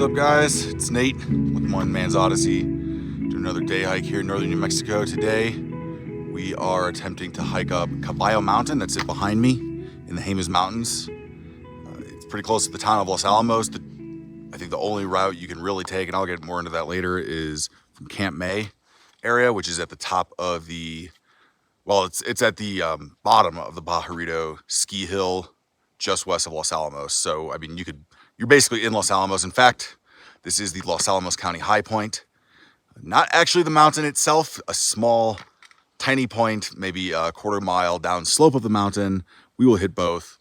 up, guys? It's Nate with One Man's Odyssey. Doing another day hike here in northern New Mexico. Today we are attempting to hike up CABALLO Mountain that's it behind me in the Jemez Mountains. It's pretty close to the town of Los Alamos. I think the only route you can really take, and I'll get more into that later, is from Camp May area, which is at the top of the, well, it's at the bottom of the Pajarito ski hill just west of Los Alamos. So, I mean, you're basically in Los Alamos. In fact, this is the Los Alamos County high point. Not actually the mountain itself, a small, tiny point, maybe a quarter mile down slope of the mountain. We will hit both.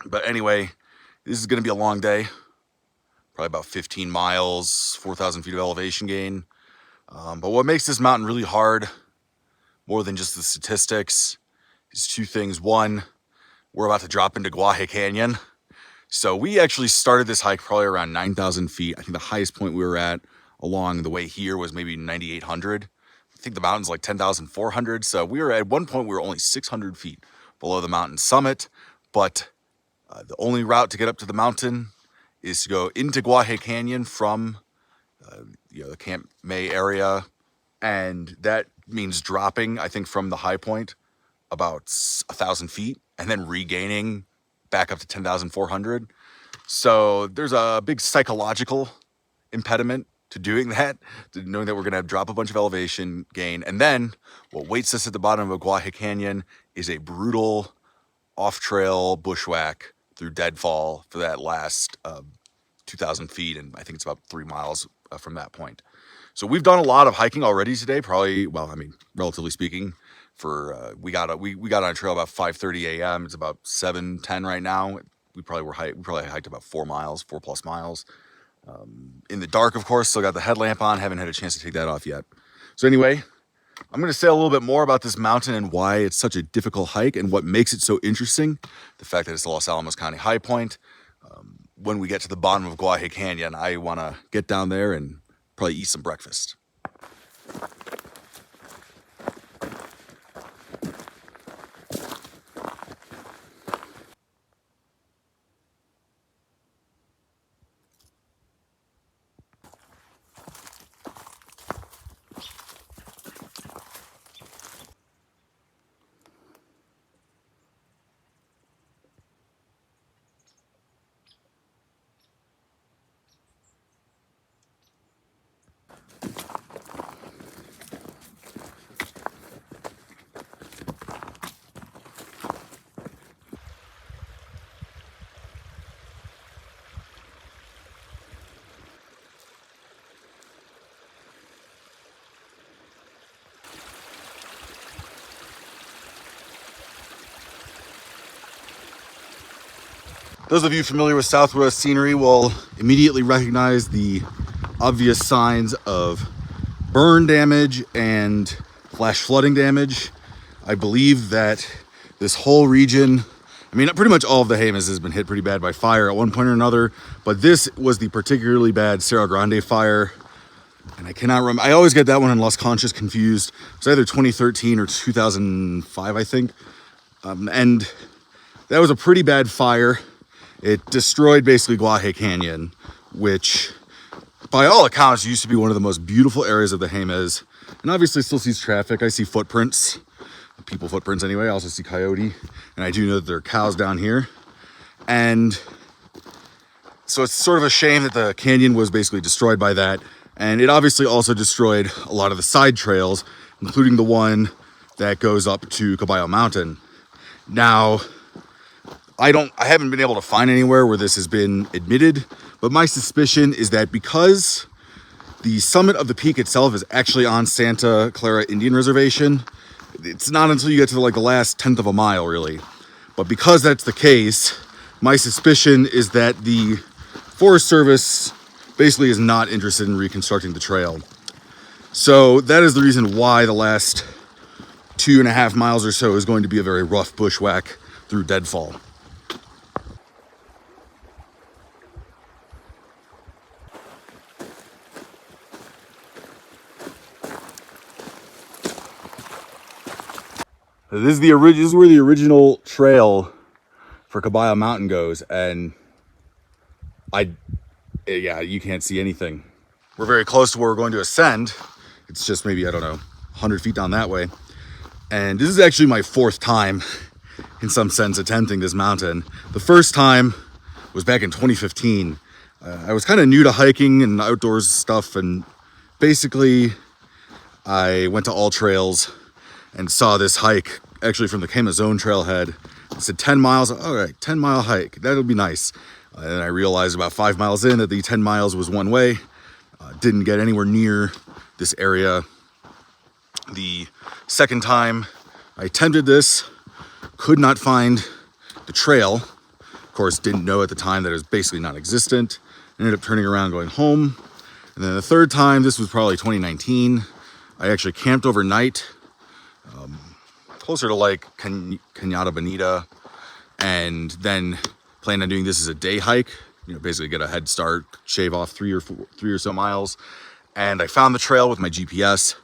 But anyway, this is going to be a long day. Probably about 15 miles, 4,000 feet of elevation gain. But what makes this mountain really hard, more than just the statistics, is two things. One, we're about to drop into Guaje Canyon. So we actually started this hike probably around 9,000 feet. I think the highest point we were at along the way here was maybe 9,800. I think the mountain's like 10,400. So we were at one point, we were only 600 feet below the mountain summit. But the only route to get up to the mountain is to go into Guaje Canyon from the Camp May area. And that means dropping, I think, from the high point about 1,000 feet and then regaining back up to 10,400. So there's a big psychological impediment to doing that, to knowing that we're gonna drop a bunch of elevation gain. And then what waits us at the bottom of Guaje Canyon is a brutal off-trail bushwhack through deadfall for that last 2,000 feet. And I think it's about 3 miles from that point. So we've done a lot of hiking already today, probably, well, I mean, relatively speaking. We got on a trail about 5:30 a.m. It's about 7:10 right now. We probably hiked about 4 plus miles. In the dark, of course, still got the headlamp on. Haven't had a chance to take that off yet. So anyway, I'm going to say a little bit more about this mountain and why it's such a difficult hike and what makes it so interesting. The fact that it's the Los Alamos County high point. When we get to the bottom of Guaje Canyon, I want to get down there and probably eat some breakfast. Those of you familiar with Southwest scenery will immediately recognize the obvious signs of burn damage and flash flooding damage. I believe that this whole region, I mean, pretty much all of the Jemez has been hit pretty bad by fire at one point or another, but this was the particularly bad Cerro Grande fire. And I cannot remember, I always get that one in Las Conchas confused. It's either 2013 or 2005, I think. And that was a pretty bad fire. It destroyed basically Guaje Canyon, which by all accounts used to be one of the most beautiful areas of the Jemez. And obviously still sees traffic. I see footprints, people footprints anyway. I also see coyote, and I do know that there are cows down here. And so it's sort of a shame that the canyon was basically destroyed by that. And it obviously also destroyed a lot of the side trails, including the one that goes up to CABALLO Mountain. Now, I haven't been able to find anywhere where this has been admitted, but my suspicion is that because the summit of the peak itself is actually on Santa Clara Indian Reservation, it's not until you get to like the last 10th of a mile, really. But because that's the case, my suspicion is that the Forest Service basically is not interested in reconstructing the trail. So that is the reason why the last 2.5 miles or so is going to be a very rough bushwhack through deadfall. This is where the original trail for CABALLO Mountain goes, and I yeah, you can't see anything. We're very close to where we're going to ascend. It's just maybe, I don't know, 100 feet down that way. And this is actually my fourth time, in some sense, attempting this mountain. The first time was back in 2015. I was kind of new to hiking and outdoors stuff, and basically I went to All Trails and saw this hike, actually from the Kema Zone trailhead. It said 10 miles, all right, 10-mile hike, that'll be nice. And I realized about 5 miles in that the 10 miles was one way. Didn't get anywhere near this area. The second time I attempted this, could not find the trail. Of course, didn't know at the time that it was basically non-existent. Ended up turning around, going home. And then the third time, this was probably 2019, I actually camped overnight, closer to like Cañada Bonita, and then planned on doing this as a day hike. Basically get a head start, shave off three or so miles. And I found the trail with my GPS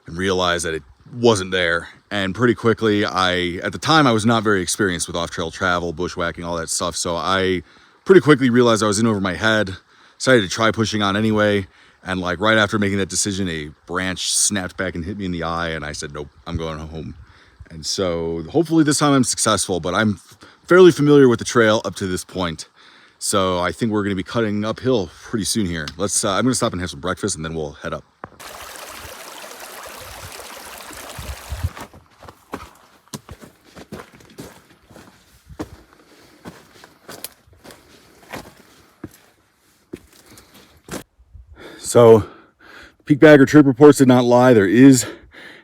and realized that it wasn't there. And pretty quickly, at the time, I was not very experienced with off-trail travel, bushwhacking, all that stuff. So I pretty quickly realized I was in over my head, decided to try pushing on anyway. And like right after making that decision, a branch snapped back and hit me in the eye. And I said, nope, I'm going home. And so hopefully this time I'm successful, but I'm fairly familiar with the trail up to this point. So I think we're going to be cutting uphill pretty soon here. I'm going to stop and have some breakfast, and then we'll head up. So peak bagger trip reports did not lie. There is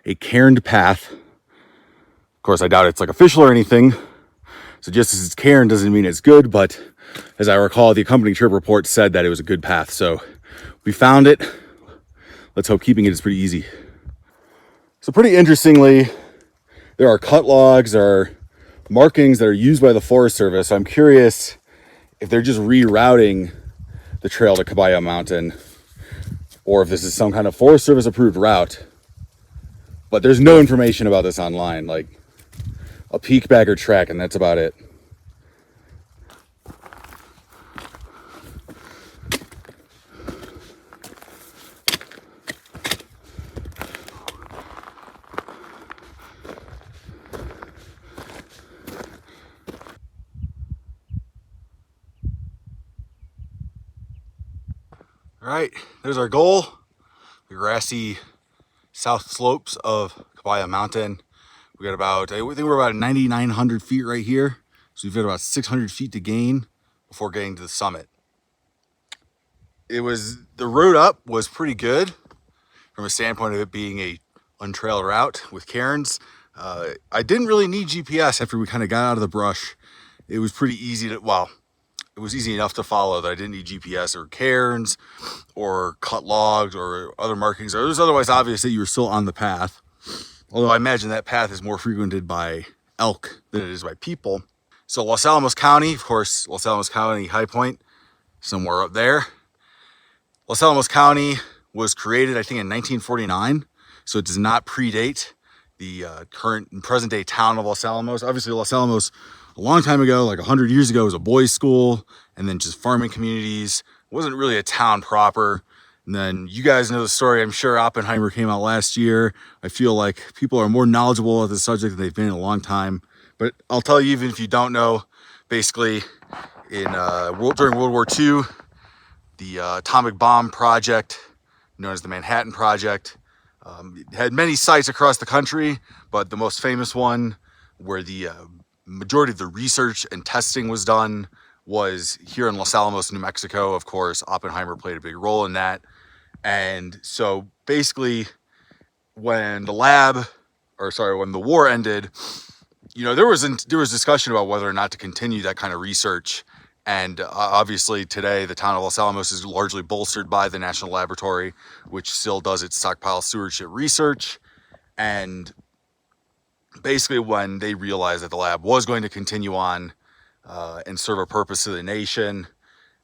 a cairned path. Of course, I doubt it's like official or anything. So just as it's cairned doesn't mean it's good, but as I recall, the accompanying trip report said that it was a good path. So we found it. Let's hope keeping it is pretty easy. So pretty interestingly, there are cut logs, there are markings that are used by the Forest Service. I'm curious if they're just rerouting the trail to Caballo Mountain, or if this is some kind of Forest Service approved route. But there's no information about this online, like a peak bagger track, and that's about it. All right, there's our goal, the grassy south slopes of Caballo Mountain. We got about, I think we're about 9,900 feet right here. So we've got about 600 feet to gain before getting to the summit. The road up was pretty good from a standpoint of it being a untrailed route with cairns. I didn't really need GPS after we kind of got out of the brush. It was pretty easy it was easy enough to follow that I didn't need GPS or cairns or cut logs or other markings. It was otherwise obvious that you were still on the path. Although I imagine that path is more frequented by elk than it is by people. So Los Alamos County, of course, Los Alamos County High Point, somewhere up there. Los Alamos County was created, I think, in 1949. So it does not predate the current and present day town of Los Alamos. Obviously, Los Alamos, a long time ago, like 100 years ago, was a boys' school and then just farming communities. It wasn't really a town proper. And then you guys know the story. I'm sure Oppenheimer came out last year. I feel like people are more knowledgeable of the subject than they've been in a long time. But I'll tell you, even if you don't know, basically during World War II, the atomic bomb project, known as the Manhattan Project, had many sites across the country, but the most famous one where the majority of the research and testing was done was here in Los Alamos, New Mexico. Of course, Oppenheimer played a big role in that. And so basically when the war ended, there was discussion about whether or not to continue that kind of research. And obviously today, the town of Los Alamos is largely bolstered by the National Laboratory, which still does its stockpile stewardship research. And basically when they realized that the lab was going to continue on and serve a purpose to the nation,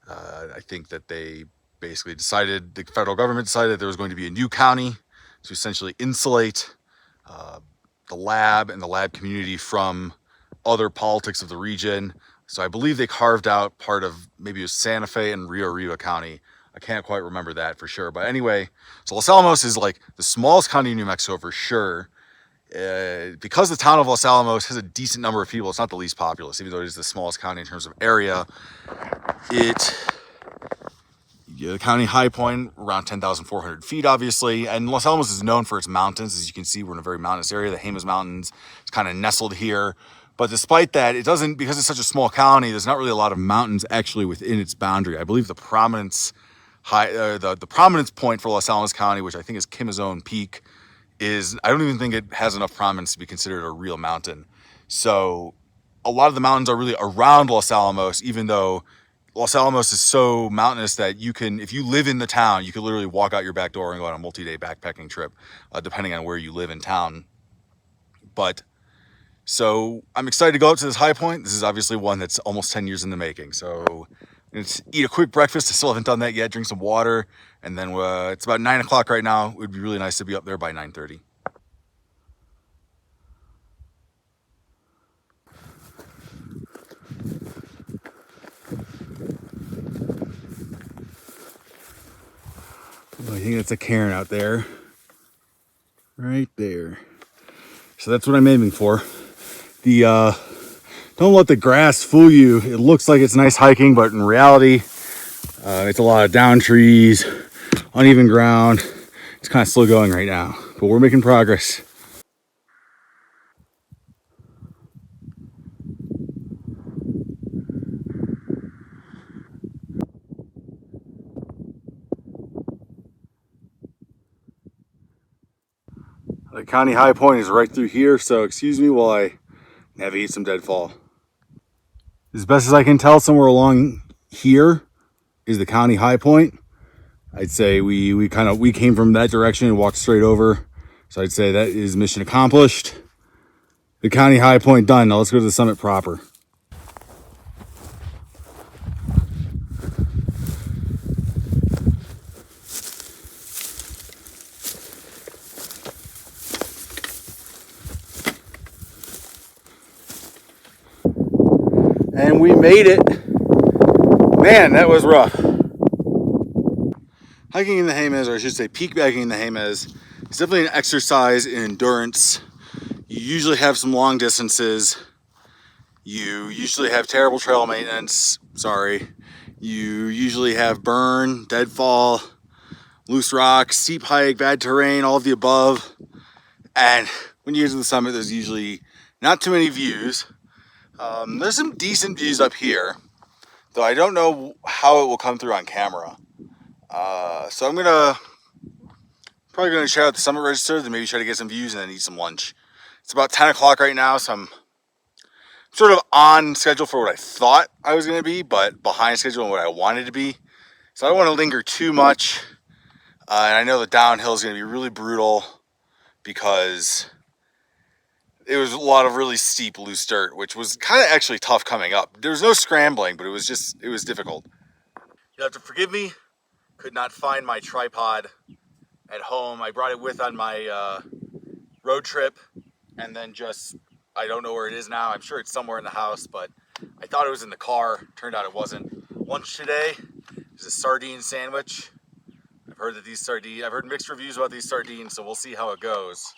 I think that they basically the federal government decided there was going to be a new county to essentially insulate the lab and the lab community from other politics of the region. So I believe they carved out part of, maybe it was Santa Fe and Rio Arriba County. I can't quite remember that for sure. But anyway, so Los Alamos is like the smallest county in New Mexico for sure. Because the town of Los Alamos has a decent number of people, it's not the least populous, even though it is the smallest county in terms of area. The county high point around 10,400 feet, obviously, and Los Alamos is known for its mountains. As you can see, we're in a very mountainous area. The Jemez Mountains, it's kind of nestled here. But despite that, it doesn't, because it's such a small county, there's not really a lot of mountains actually within its boundary. I believe the prominence point for Los Alamos County, which I think is Kimazon Peak, is, I don't even think it has enough prominence to be considered a real mountain. So a lot of the mountains are really around Los Alamos, even though Los Alamos is so mountainous that you can, if you live in the town, you can literally walk out your back door and go on a multi-day backpacking trip, depending on where you live in town. But so I'm excited to go up to this high point. This is obviously one that's almost 10 years in the making. So I'm gonna eat a quick breakfast. I still haven't done that yet. Drink some water, and then it's about 9 o'clock right now. It would be really nice to be up there by 9:30. I think that's a cairn out there. Right there. So that's what I'm aiming for. Don't let the grass fool you. It looks like it's nice hiking, but in reality, it's a lot of down trees, uneven ground. It's kind of slow going right now, but we're making progress. The county high point is right through here, so excuse me while I navigate some deadfall. As best as I can tell, somewhere along here is the county high point. I'd say we came from that direction and walked straight over. So I'd say that is mission accomplished. The county high point done. Now let's go to the summit proper. And we made it. Man, that was rough. Hiking in the Jemez, or I should say peak hiking in the Jemez, is definitely an exercise in endurance. You usually have some long distances. You usually have terrible trail maintenance. Sorry. You usually have burn, deadfall, loose rocks, steep hike, bad terrain, all of the above. And when you get to the summit, there's usually not too many views. There's some decent views up here, though I don't know how it will come through on camera. So I'm probably gonna check out the summit register, then maybe try to get some views and then eat some lunch. It's about 10 o'clock right now, so I'm sort of on schedule for what I thought I was gonna be, but behind schedule on what I wanted to be. So I don't want to linger too much. And I know the downhill is gonna be really brutal because it was a lot of really steep, loose dirt, which was kind of actually tough coming up. There was no scrambling, but it was difficult. You'll have to forgive me. Could not find my tripod at home. I brought it with on my road trip, and then I don't know where it is now. I'm sure it's somewhere in the house, but I thought it was in the car. Turned out it wasn't. Lunch today is a sardine sandwich. I've heard mixed reviews about these sardines, so we'll see how it goes.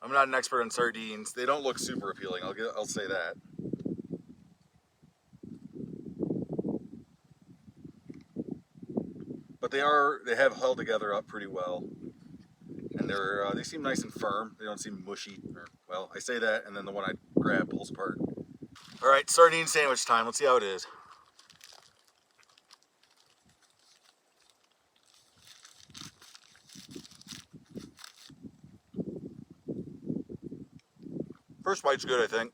I'm not an expert on sardines. They don't look super appealing. I'll say that. But they have held together up pretty well, and they seem nice and firm. They don't seem mushy. Well, I say that, and then the one I grab pulls apart. All right, sardine sandwich time. Let's see how it is. First bite's good, I think,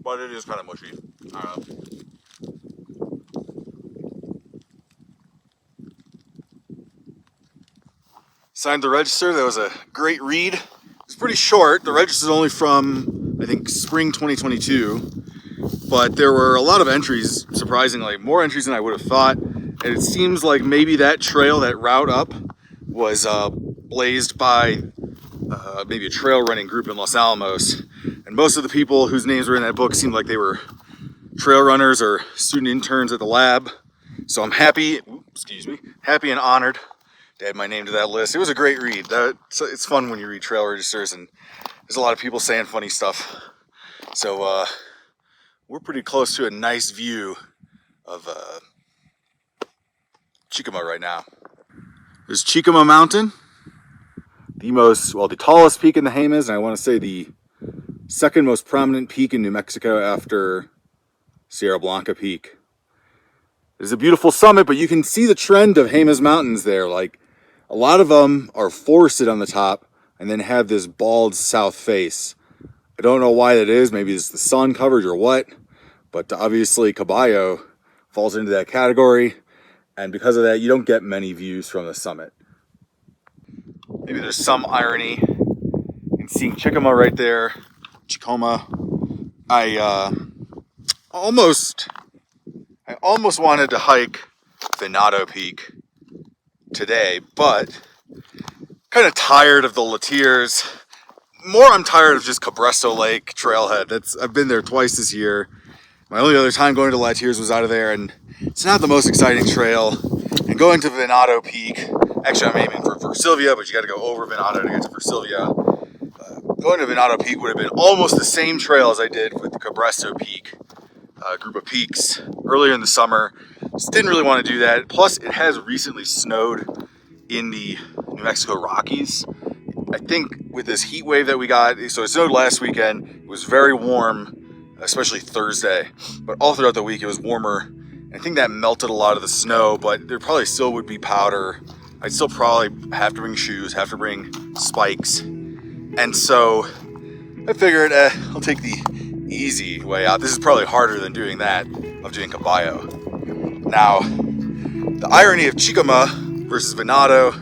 but it is kind of mushy. I don't know. Signed the register. That was a great read. It's pretty short. The register is only from, I think, spring 2022, but there were a lot of entries, surprisingly, more entries than I would have thought. And it seems like maybe that trail, that route up, was blazed by maybe a trail running group in Los Alamos. And most of the people whose names were in that book seemed like they were trail runners or student interns at the lab. So I'm happy, happy and honored to add my name to that list. It was a great read. It's fun when you read trail registers, and there's a lot of people saying funny stuff. So we're pretty close to a nice view of Chicama right now. There's Chicama Mountain, the tallest peak in the Jemez, and I want to say the second most prominent peak in New Mexico after Sierra Blanca Peak. It's a beautiful summit, but you can see the trend of Jemez Mountains there. Like, a lot of them are forested on the top and then have this bald south face. I don't know why that is. Maybe it's the sun coverage or what, but obviously Caballo falls into that category, and because of that, you don't get many views from the summit. Maybe there's some irony in seeing Chicama right there. Chicama. I almost wanted to hike Venado Peak today, but kind of tired of the Latiers. I'm tired of just Cabresto Lake trailhead. I've been there twice this year. My only other time going to Latiers was out of there, and it's not the most exciting trail. And going to Venado Peak, actually I'm aiming for Versilvia, but you got to go over Venado to get to Versilvia. Going to Venado Peak would have been almost the same trail as I did with the Cabresto Peak group of peaks earlier in the summer. Just didn't really want to do that. Plus, it has recently snowed in the New Mexico Rockies. I think with this heat wave that we got, so it snowed last weekend. It was very warm, especially Thursday. But all throughout the week, it was warmer. I think that melted a lot of the snow, but there probably still would be powder. I'd still probably have to bring shoes, have to bring spikes. And so I figured I'll take the easy way out. This is probably harder than doing that, of doing Caballo. Now, the irony of Chicama versus Venado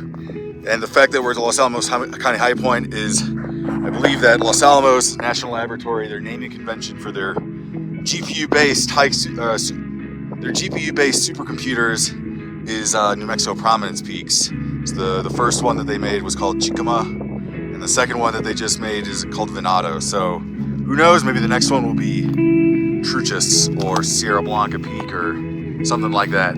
and the fact that we're at the Los Alamos County High Point is, I believe that Los Alamos National Laboratory, their naming convention for their GPU-based supercomputers is New Mexico Prominence Peaks. So the first one that they made was called Chicama, and the second one that they just made is called Venado. So who knows, maybe the next one will be Truchas or Sierra Blanca Peak or something like that.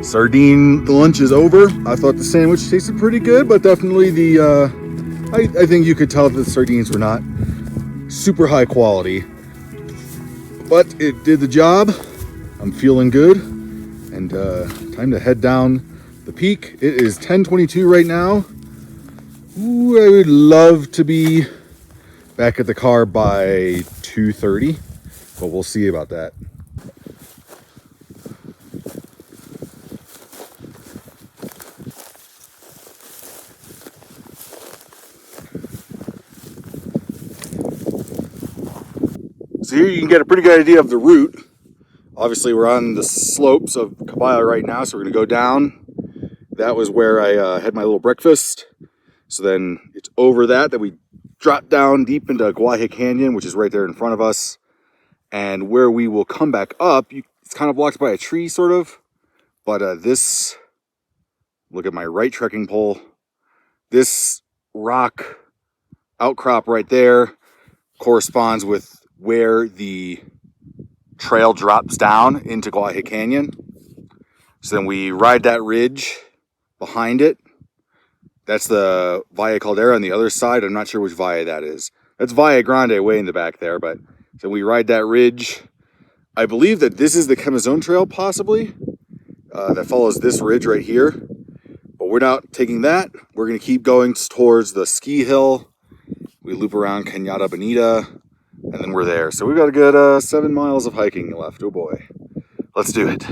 Sardine, the lunch is over. I thought the sandwich tasted pretty good, but definitely I think you could tell that the sardines were not super high quality, but it did the job. I'm feeling good, and time to head down the peak. It is 10:22 right now. Ooh, I would love to be back at the car by 2:30, but we'll see about that. So here you can get a pretty good idea of the route. Obviously we're on the slopes of Caballo right now, so we're gonna go down. That was where I had my little breakfast. So then it's over that we drop down deep into Guaje Canyon, which is right there in front of us. And where we will come back up, it's kind of blocked by a tree sort of, but this, look at my right trekking pole, this rock outcrop right there corresponds with where the trail drops down into Guaje Canyon. So then we ride that ridge behind it, that's the Valle Caldera. On the other side, I'm not sure which valle that is. That's Valle Grande way in the back there, but so we ride that ridge. I believe that this is the Camazon Trail, possibly, that follows this ridge right here. But we're not taking that. We're going to keep going towards the ski hill. We loop around Cañada Bonita, and then we're there. So we've got a good 7 miles of hiking left. Oh boy. Let's do it.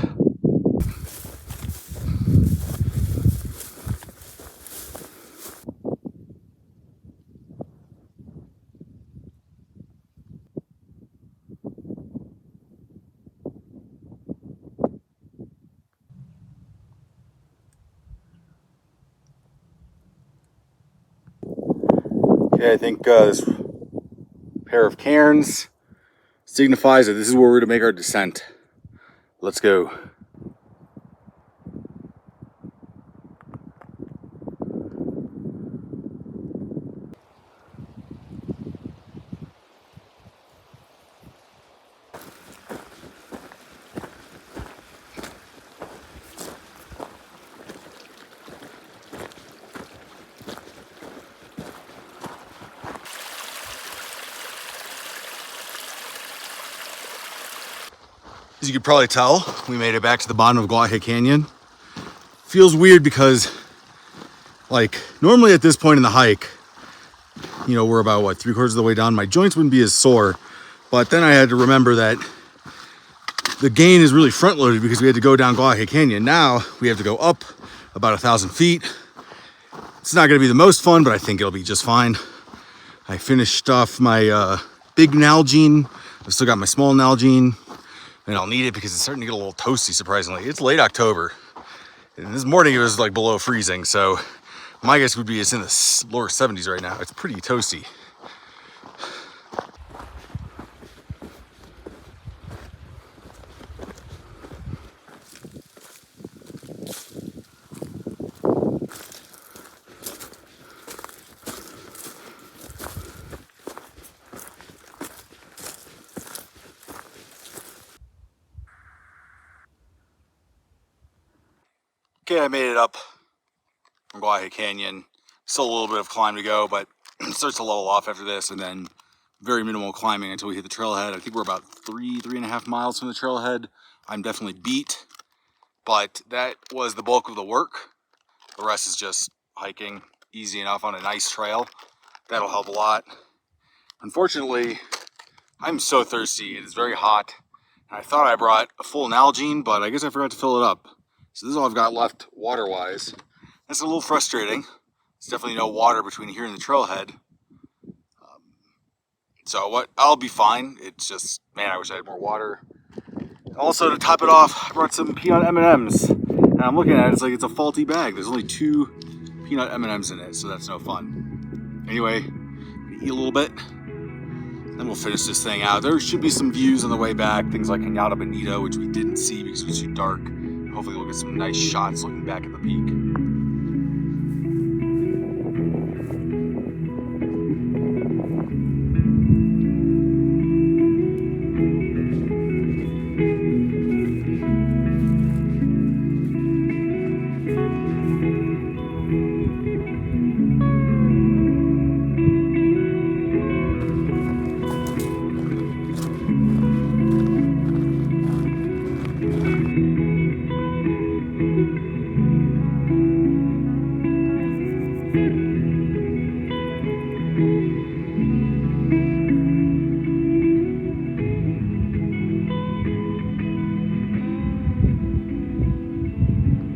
Okay, I think this pair of cairns signifies that this is where we're to make our descent. Let's go. As you could probably tell, we made it back to the bottom of Guaje Canyon. Feels weird because, like, normally at this point in the hike, you know, we're about, what, 3/4 of the way down. My joints wouldn't be as sore, but then I had to remember that the gain is really front-loaded because we had to go down Guaje Canyon. Now we have to go up about 1,000 feet. It's not going to be the most fun, but I think it'll be just fine. I finished off my big Nalgene. I've still got my small Nalgene. And I'll need it because it's starting to get a little toasty, surprisingly. It's late October. And this morning it was like below freezing, so my guess would be it's in the lower 70s right now. It's pretty toasty. Okay, I made it up from Guaje Canyon. Still a little bit of climb to go, but it starts to level off after this, and then very minimal climbing until we hit the trailhead. I think we're about 3.5 miles from the trailhead. I'm definitely beat, but that was the bulk of the work. The rest is just hiking, easy enough on a nice trail. That'll help a lot. Unfortunately, I'm so thirsty. It is very hot. I thought I brought a full Nalgene, but I guess I forgot to fill it up. So this is all I've got left water-wise. That's a little frustrating. There's definitely no water between here and the trailhead. So what? I'll be fine. It's just, man, I wish I had more water. Also, to top it off, I brought some peanut M&Ms. And I'm looking at it, it's like it's a faulty bag. There's only 2 peanut M&Ms in it, so that's no fun. Anyway, eat a little bit, then we'll finish this thing out. There should be some views on the way back, things like Cañada Bonita, which we didn't see because it was too dark. Hopefully we'll get some nice shots looking back at the peak.